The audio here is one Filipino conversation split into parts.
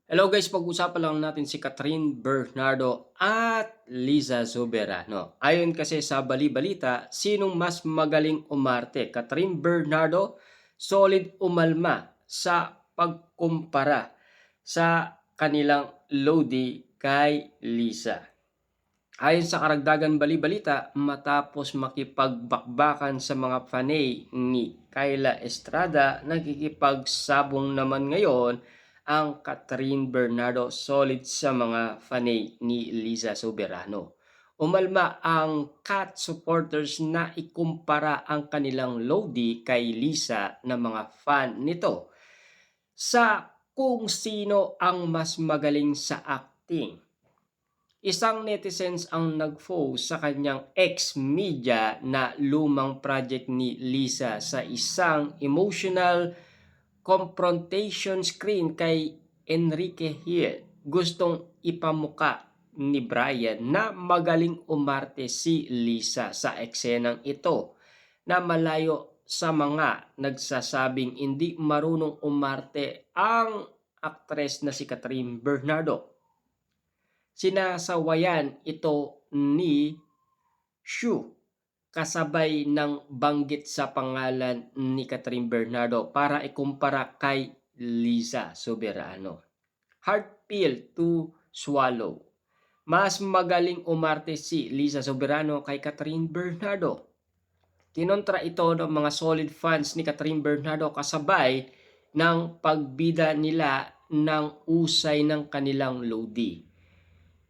Hello guys, pag-usapan lang natin si Catherine Bernardo at Liza Soberano. Ayon kasi sa bali-balita, sinong mas magaling umarte? Catherine Bernardo, solid umalma sa pagkumpara sa kanilang Lodi kay Liza. Ayon sa karagdagan bali-balita, matapos makipagbakbakan sa mga fanay ni Kyla Estrada, nakikipagsabong naman ngayon ang Catherine Bernardo solid sa mga fanay ni Liza Soberano. Umalma ang Cat supporters na ikumpara ang kanilang Lodi kay Liza na mga fan nito sa kung sino ang mas magaling sa acting. Isang netizens ang nag-post sa kanyang ex-media na lumang project ni Liza sa isang emotional confrontation screen kay Enrique Hill. Gustong ipamuka ni Brian na magaling umarte si Liza sa eksenang ito na malayo sa mga nagsasabing hindi marunong umarte ang aktres na si Catherine Bernardo. Sinasawayan ito ni Shu kasabay ng banggit sa pangalan ni Catherine Bernardo para ikumpara kay Liza Soberano. Hard pill to swallow. Mas magaling umarte si Liza Soberano kay Catherine Bernardo. Kinontra ito ng mga solid fans ni Catherine Bernardo kasabay ng pagbida nila ng usay ng kanilang Lodi.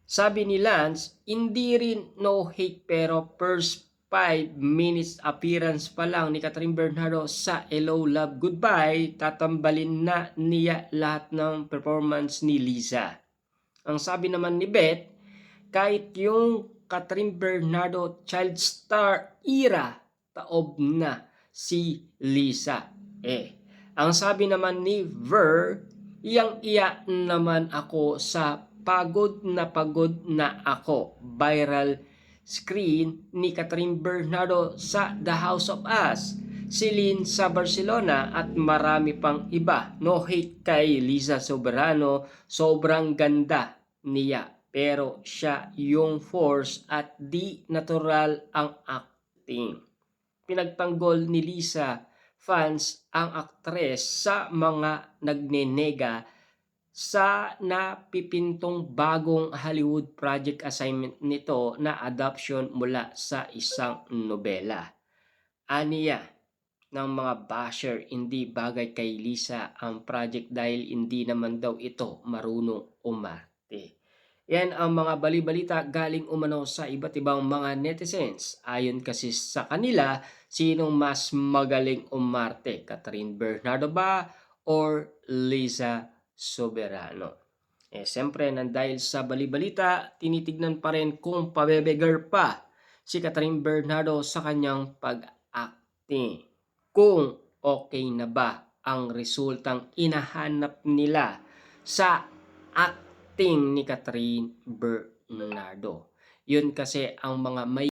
Sabi ni Lance, hindi rin no hate pero first 5 minutes appearance pa lang ni Catherine Bernardo sa Hello Love Goodbye, tatambalin na niya lahat ng performance ni Liza. Ang sabi naman ni Beth, kahit yung Catherine Bernardo child star era, taob na si Liza. Ang sabi naman ni Ver, iyang-iya naman ako sa pagod na ako. Viral screen ni Catherine Bernardo sa The House of Us, Celine sa Barcelona at marami pang iba. No hate kay Liza Soberano, sobrang ganda niya pero siya yung force at di natural ang acting. Pinagtanggol ni Liza fans ang aktres sa mga nagnenega sa napipintong bagong Hollywood project assignment nito na adaptation mula sa isang nobela. Aniya ng mga basher, hindi bagay kay Liza ang project dahil hindi naman daw ito marunong umarte. Yan ang mga bali-balita galing umano sa iba't ibang mga netizens. Ayon kasi sa kanila, sinong mas magaling umarte? Catherine Bernardo ba or Liza Soberano? Siyempre, dahil sa bali-balita, tinitignan pa rin kung pabebegar pa si Catherine Bernardo sa kanyang pag-acting. Kung okay na ba ang resultang inahanap nila sa acting ni Catherine Bernardo. Yun kasi ang mga may